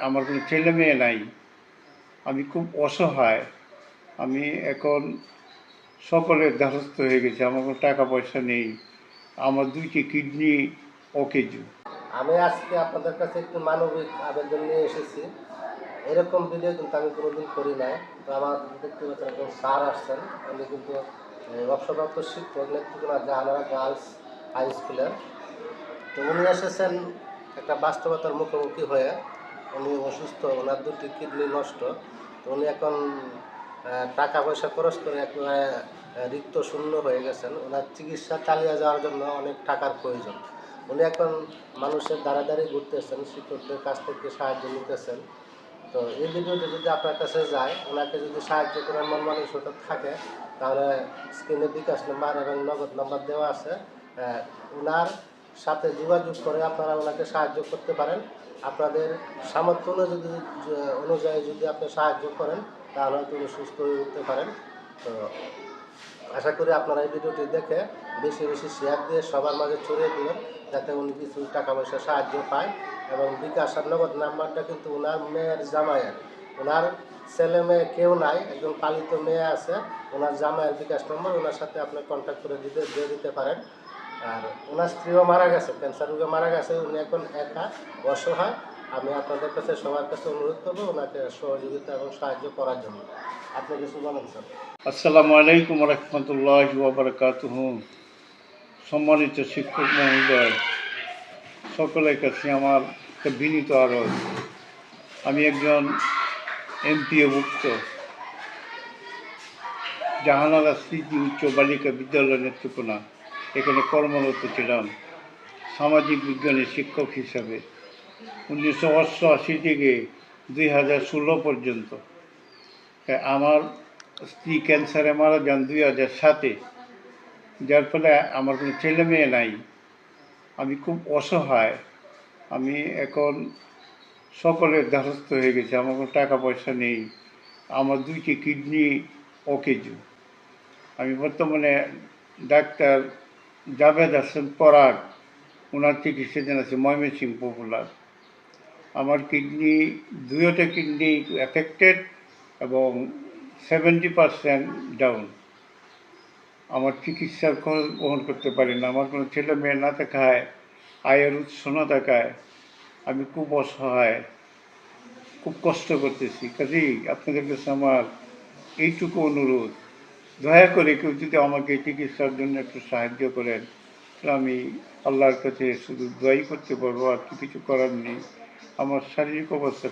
আমার কোনো ছেলে মেয়ে নাই। আমি খুব অসহায়। আমি এখন সকলের দ্বারস্থ হয়ে গেছি। আমার কোনো টাকা পয়সা নেই। আমার 2টি কিডনি অকেজো। আমি আজকে আপনাদের কাছে একটু মানবিক আবেদন নিয়ে এসেছি। এরকম ভিডিও কিন্তু আমি কোনোদিন করি নাই। তো আমার দেখতে পাচ্ছেন একজন স্যার আসছেন, উনি কিন্তু অবসরপ্রাপ্ত শিক্ষক নেত্রকোনা জাহানারা গার্লস হাই স্কুলের। তো উনি এসেছেন একটা বাস্তবতার মুখোমুখি হয়ে। উনি অসুস্থ, ওনার 2টি কিডনি নষ্ট। তো উনি এখন টাকা পয়সা খরচ করে একেবারে রিক্ত শূন্য হয়ে গেছেন। ওনার চিকিৎসা চালিয়ে যাওয়ার জন্য অনেক টাকার প্রয়োজন। উনি এখন মানুষের দ্বারে ঘুরতেছেন, শিক্ষকদের কাছ থেকে সাহায্য নিতেছেন। তো এই ভিডিওটি যদি আপনার কাছে যায়, ওনাকে যদি সাহায্য করার মন মানসিকতা থাকে, তাহলে স্ক্রিনে বিকাশ নাম্বার এবং নগদ নাম্বার দেওয়া আছে। ওনার সাথে যোগাযোগ করে আপনারা ওনাকে সাহায্য করতে পারেন। আপনাদের সামর্থ্য অনুযায়ী যদি আপনি সাহায্য করেন, তাহলে তিনি সুস্থ হয়ে উঠতে পারেন। তো আশা করি আপনারা এই ভিডিওটি দেখে বেশি বেশি শেয়ার দিয়ে সবার মাঝে ছড়িয়ে দিবেন, যাতে উনি কিছু টাকা পয়সা সাহায্য পায়। এবং বিকাশ আর নগদ নাম্বারটা কিন্তু ওনার মেয়ের জামাইয়ের, ওনার ছেলে মেয়ে কেউ নাই, একজন পালিত মেয়ে আছে। ওনার জামাইয়ের বিকাশ নম্বর, ওনার সাথে আপনি কন্ট্যাক্ট করে দিয়ে দিতে পারেন। আর ওনার স্ত্রীও মারা গেছে, ক্যান্সার রোগে মারা গেছে। উনি এখন একা অসহায়। আমি আপনাদের কাছে সবার কাছে অনুরোধ করবো ওনাকে সহযোগিতা এবং সাহায্য করার জন্য। আপনি কিছু বলেন স্যার। আসসালামু আলাইকুম রহমতুল্লাহি ওয়া বারাকাতুহু। সম্মানিত শিক্ষক মহোদয়, সকলের কাছে আমার একটা বিনীত আরজ। আমি একজন এমপিওভুক্ত জাহানারা স্মৃতি উচ্চ বালিকা বিদ্যালয় নেত্রকোনা, এখানে কর্মরত ছিলাম সামাজিক বিজ্ঞানের শিক্ষক হিসাবে 1988 থেকে 2016 পর্যন্ত। আমার স্ত্রী ক্যান্সারে মারা যান 2007-এ, যার ফলে আমার কোনো ছেলে মেয়ে নাই। আমি খুব অসহায়। আমি এখন সকলের দ্বারস্থ হয়ে গেছি। আমার কোনো টাকা পয়সা নেই। আমার 2টি কিডনি অকেজো। আমি বর্তমানে ডাক্তার জাভেদ হাসান পরাগ, ওনার চিকিৎসাধীন আছে ময়মনসিংহ পপুলার। আমার কিডনি 2টা কিডনি এফেক্টেড এবং 70% ডাউন। আমার চিকিৎসার খরচ বহন করতে পারি না। আমার কোনো ছেলে মেয়ে না থাকায়, আয়ের উৎস না থাকায় আমি খুব অসহায়, খুব কষ্ট করতেছি। কাজেই আপনাদের কাছে আমার এইটুকু অনুরোধ, দয়া করে কেউ যদি আমাকে চিকিৎসার জন্য একটু সাহায্য করেন, আমি আল্লাহর কাছে শুধু দোয়াই করতে পারবো, আর কিছু করার নেই। আমার শারীরিক অবস্থা